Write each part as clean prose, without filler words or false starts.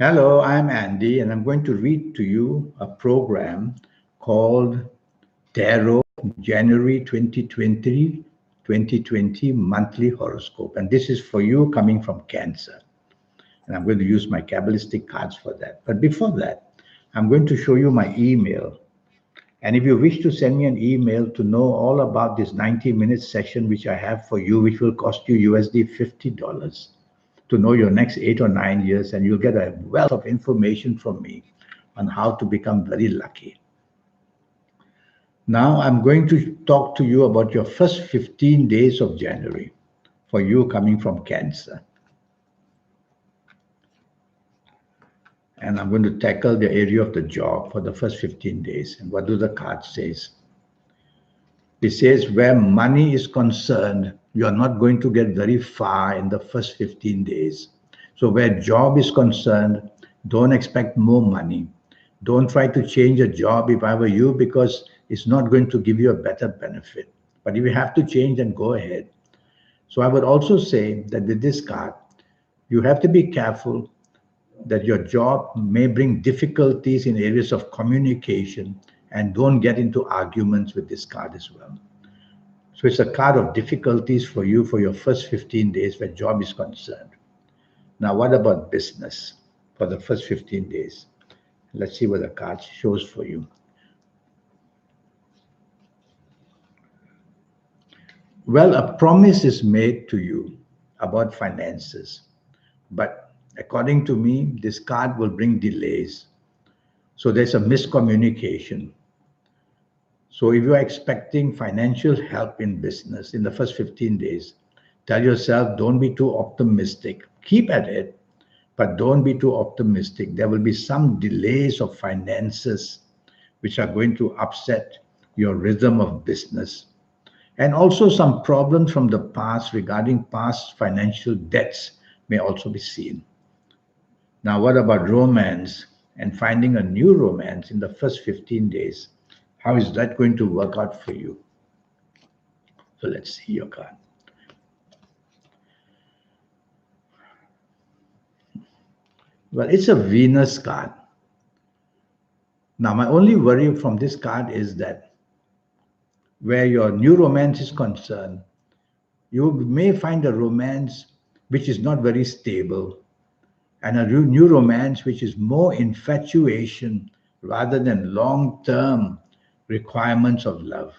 Hello, I'm Andy, and I'm going to read to you a program called Tarot January 2020 Monthly Horoscope. And this is for you coming from Cancer. And I'm going to use my Kabbalistic cards for that. But before that, I'm going to show you my email. And if you wish to send me an email to know all about this 90-minute session, which I have for you, which will cost you USD $50 to know your next 8 or 9 years, and you'll get a wealth of information from me on how to become very lucky. Now, I'm going to talk to you about your first 15 days of January for you coming from Cancer. And I'm going to tackle the area of the job for the first 15 days. And what do the cards say? It says, where money is concerned, you're not going to get very far in the first 15 days. So where job is concerned, don't expect more money. Don't try to change a job if I were you, because it's not going to give you a better benefit. But if you have to change, then go ahead. So I would also say that with this card, you have to be careful that your job may bring difficulties in areas of communication, and don't get into arguments with this card as well. So it's a card of difficulties for you for your first 15 days where job is concerned. Now, what about business for the first 15 days? Let's see what the card shows for you. Well, a promise is made to you about finances, but according to me, this card will bring delays. So there's a miscommunication. So if you're expecting financial help in business in the first 15 days, tell yourself, don't be too optimistic. Keep at it, but don't be too optimistic. There will be some delays of finances which are going to upset your rhythm of business. And also some problems from the past regarding past financial debts may also be seen. Now, what about romance and finding a new romance in the first 15 days? How is that going to work out for you? So let's see your card. Well, it's a Venus card. Now, my only worry from this card is that where your new romance is concerned, you may find a romance which is not very stable, and a new romance which is more infatuation rather than long-term requirements of love.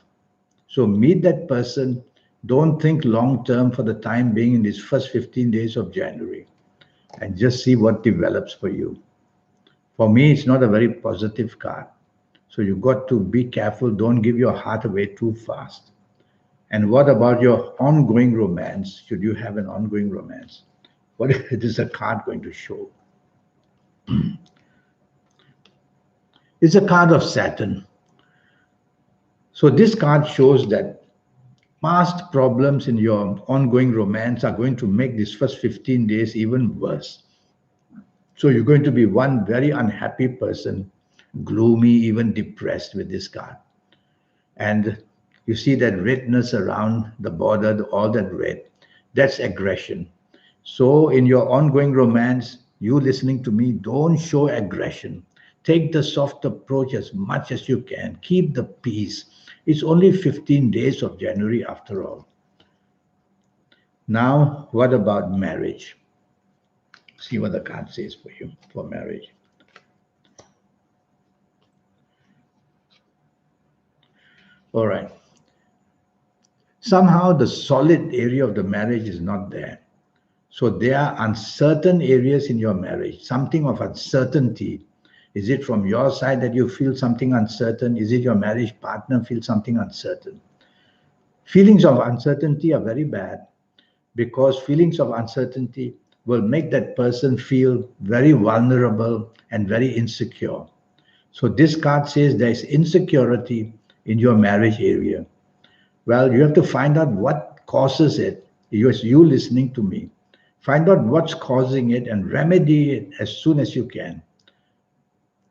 So meet that person. Don't think long-term for the time being in these first 15 days of January, and just see what develops for you. For me, it's not a very positive card. So you got to be careful. Don't give your heart away too fast. And what about your ongoing romance? Should you have an ongoing romance? What is the card going to show? It's a card of Saturn. So this card shows that past problems in your ongoing romance are going to make these first 15 days even worse. So you're going to be one very unhappy person, gloomy, even depressed with this card. And you see that redness around the border, all that red, that's aggression. So in your ongoing romance, you listening to me, don't show aggression. Take the soft approach as much as you can. Keep the peace. It's only 15 days of January after all. Now, what about marriage? See what the card says for you for marriage. All right. Somehow the solid area of the marriage is not there. So there are uncertain areas in your marriage, something of uncertainty. Is it from your side that you feel something uncertain? Is it your marriage partner feels something uncertain? Feelings of uncertainty are very bad, because feelings of uncertainty will make that person feel very vulnerable and very insecure. So this card says there is insecurity in your marriage area. Well, you have to find out what causes it. You listening to me. Find out what's causing it and remedy it as soon as you can.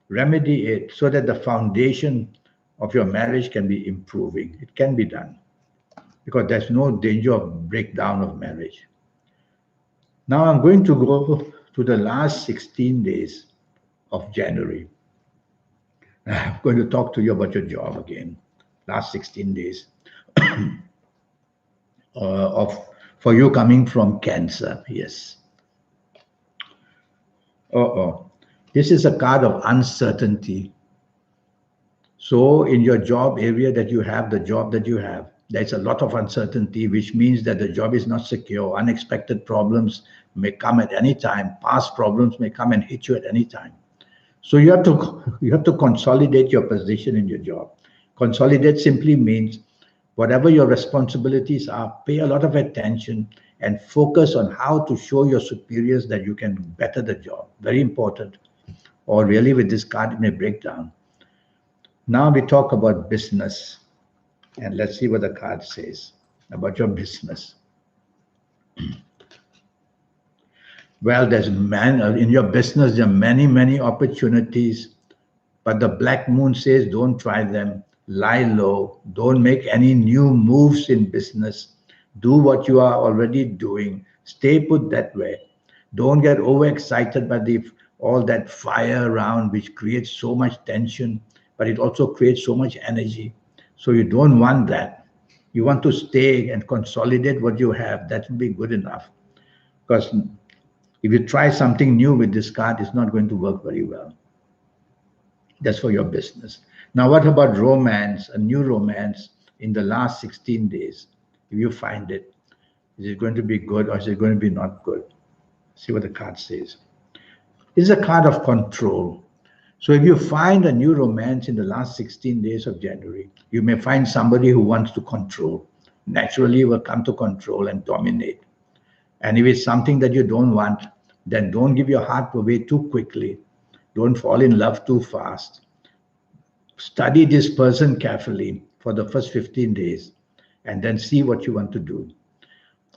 Remedy it so that the foundation of your marriage can be improving. It can be done because there's no danger of breakdown of marriage. Now I'm going to go to the last 16 days of January. I'm going to talk to you about your job again. Last 16 days of for you coming from Cancer. Yes. Uh-oh. This is a card of uncertainty. So in your job area that you have, the job that you have, there's a lot of uncertainty, which means that the job is not secure. Unexpected problems may come at any time. Past problems may come and hit you at any time. So you have to consolidate your position in your job. Consolidate simply means whatever your responsibilities are, pay a lot of attention and focus on how to show your superiors that you can better the job. Very important. Or really with this card, it may break down. Now we talk about business. And let's see what the card says about your business. Well, in your business, there are many, many opportunities, but the black moon says don't try them. Lie low. Don't make any new moves in business. Do what you are already doing. Stay put that way. Don't get overexcited by all that fire around, which creates so much tension, but it also creates so much energy. So you don't want that. You want to stay and consolidate what you have. That will be good enough. Because if you try something new with this card, it's not going to work very well. That's for your business. Now, what about romance, a new romance in the last 16 days? If you find it, is it going to be good or is it going to be not good? See what the card says. It's a card of control. So if you find a new romance in the last 16 days of January, you may find somebody who wants to control. Naturally, will come to control and dominate. And if it's something that you don't want, then don't give your heart away too quickly. Don't fall in love too fast. Study this person carefully for the first 15 days and then see what you want to do.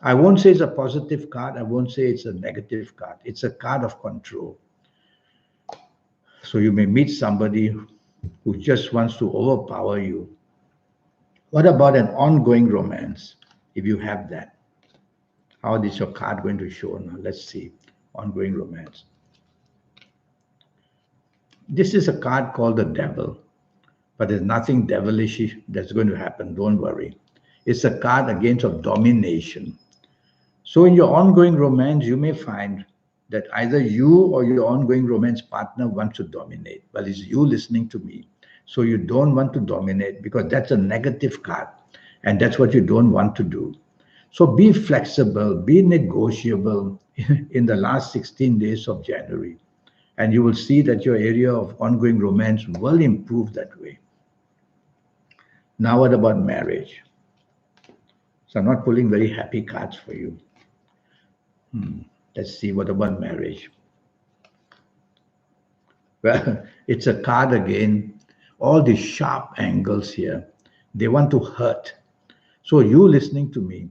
I won't say it's a positive card. I won't say it's a negative card. It's a card of control. So you may meet somebody who just wants to overpower you. What about an ongoing romance, if you have that? How is your card going to show now? Let's see. Ongoing romance. This is a card called the Devil, but there's nothing devilish that's going to happen. Don't worry. It's a card against of domination. So in your ongoing romance, you may find that either you or your ongoing romance partner wants to dominate. Well, it's you listening to me. So you don't want to dominate because that's a negative card. And that's what you don't want to do. So be flexible, be negotiable in the last 16 days of January. And you will see that your area of ongoing romance will improve that way. Now, what about marriage? So I'm not pulling very happy cards for you. Let's see, what about marriage? Well, it's a card again. All these sharp angles here, they want to hurt. So you listening to me,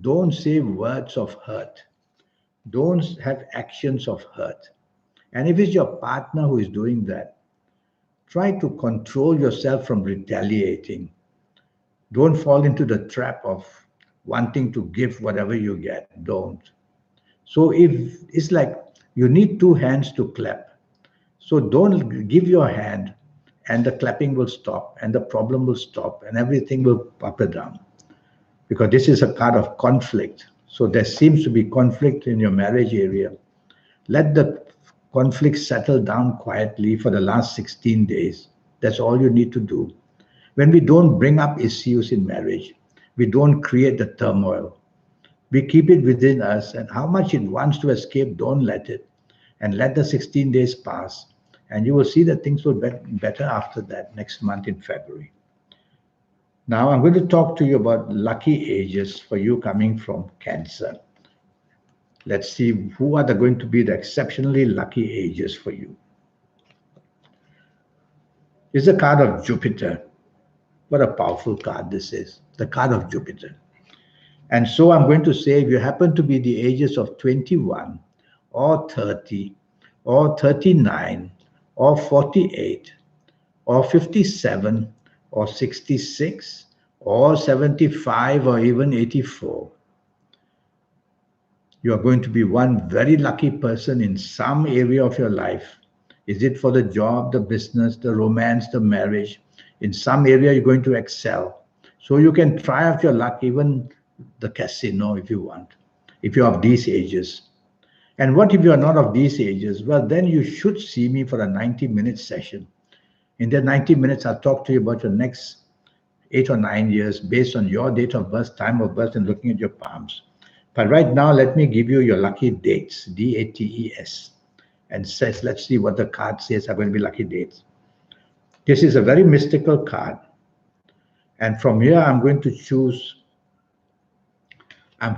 don't say words of hurt. Don't have actions of hurt. And if it's your partner who is doing that, try to control yourself from retaliating. Don't fall into the trap of wanting to give whatever you get. Don't. So if it's like you need two hands to clap. So don't give your hand and the clapping will stop and the problem will stop and everything will up and down. Because this is a card of conflict. So there seems to be conflict in your marriage area. Let the conflict settle down quietly for the last 16 days. That's all you need to do. When we don't bring up issues in marriage, we don't create the turmoil. We keep it within us, and how much it wants to escape, don't let it. And let the 16 days pass. And you will see that things will be better after that, next month in February. Now I'm going to talk to you about lucky ages for you coming from Cancer. Let's see who are going to be the exceptionally lucky ages for you. It's a card of Jupiter. What a powerful card this is, the card of Jupiter. And so I'm going to say, if you happen to be the ages of 21 or 30 or 39 or 48 or 57 or 66 or 75 or even 84, You are going to be one very lucky person in some area of your life. Is it for the job, the business, the romance, the marriage? In some area, you're going to excel. So you can try out your luck, even the casino if you want, if you're of these ages. And what if you're not of these ages? Well, then you should see me for a 90-minute session. In that 90 minutes, I'll talk to you about your next 8 or 9 years based on your date of birth, time of birth, and looking at your palms. But right now, let me give you your lucky dates, DATES, and says, let's see what the card says are going to be lucky dates. This is a very mystical card. And from here, I'm going to choose the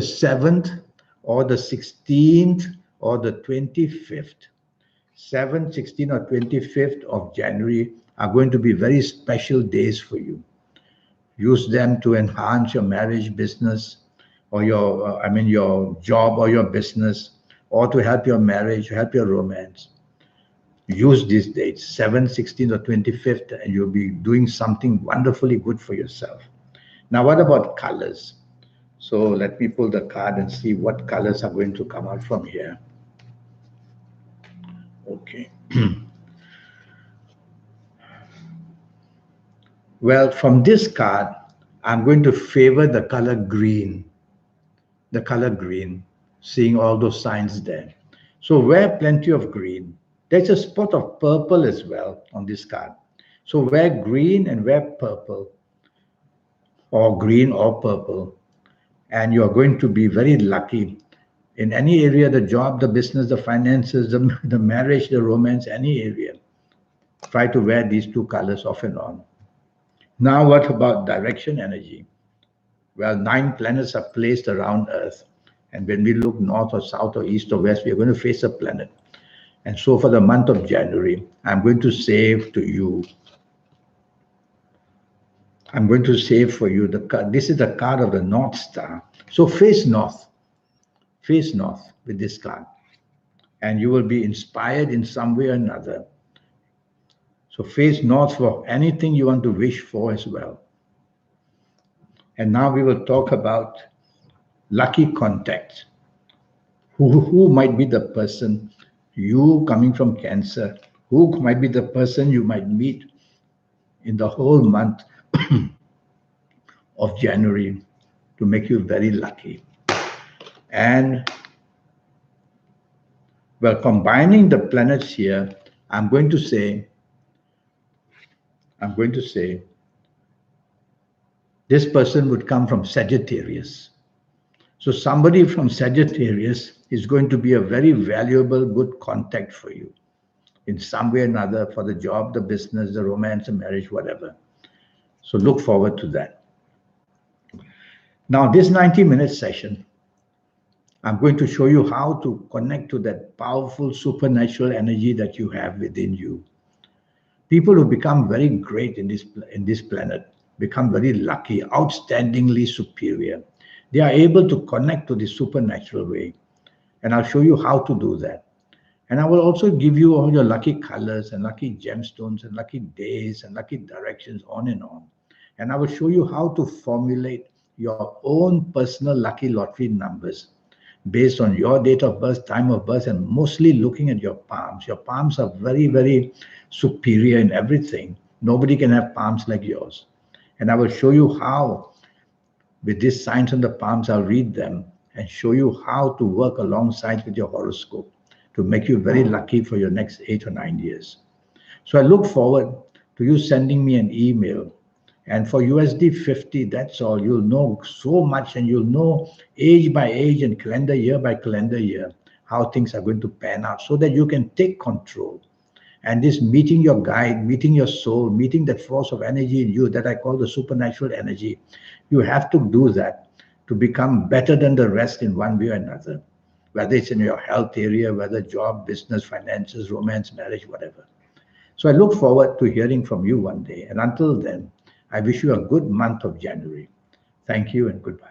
7th or the 16th or the 25th. 7th, 16th, or 25th of January are going to be very special days for you. Use them to enhance your marriage, business, or your job or your business, or to help your marriage, help your romance. Use these dates, 7th, 16th, or 25th, and you'll be doing something wonderfully good for yourself. Now, what about colors? So let me pull the card and see what colors are going to come out from here. Okay. Well, from this card, I'm going to favor the color green. The color green, seeing all those signs there. So wear plenty of green. There's a spot of purple as well on this card. So wear green and wear purple, or green or purple, and you're going to be very lucky in any area, the job, the business, the finances, the marriage, the romance, any area. Try to wear these two colors off and on. Now, what about direction energy? Well, 9 planets are placed around Earth. And when we look north or south or east or west, we are going to face a planet. And so for the month of January, I'm going to save to you. I'm going to save for you the card. This is the card of the North Star. So face north. Face north with this card. And you will be inspired in some way or another. So face north for anything you want to wish for as well. And now we will talk about lucky contacts. Who might be the person, you coming from Cancer, who might be the person you might meet in the whole month of January to make you very lucky. And well, combining the planets here, I'm going to say this person would come from Sagittarius. So somebody from Sagittarius is going to be a very valuable, good contact for you in some way or another, for the job, the business, the romance, the marriage, whatever. So look forward to that. Now, this 90-minute session, I'm going to show you how to connect to that powerful supernatural energy that you have within you. People who become very great in this planet become very lucky, outstandingly superior. They are able to connect to the supernatural way. And I'll show you how to do that. And I will also give you all your lucky colors and lucky gemstones and lucky days and lucky directions, on and on. And I will show you how to formulate your own personal lucky lottery numbers based on your date of birth, time of birth, and mostly looking at your palms. Your palms are very, very superior in everything. Nobody can have palms like yours. And I will show you how, with these signs on the palms, I'll read them and show you how to work alongside with your horoscope to make you very lucky for your next 8 or 9 years. So I look forward to you sending me an email. And for USD 50, that's all. You'll know so much, and you'll know age by age and calendar year by calendar year how things are going to pan out, so that you can take control. And this meeting your guide, meeting your soul, meeting that force of energy in you that I call the supernatural energy, you have to do that to become better than the rest in one way or another, whether it's in your health area, whether job, business, finances, romance, marriage, whatever. So I look forward to hearing from you one day. And until then, I wish you a good month of January. Thank you and goodbye.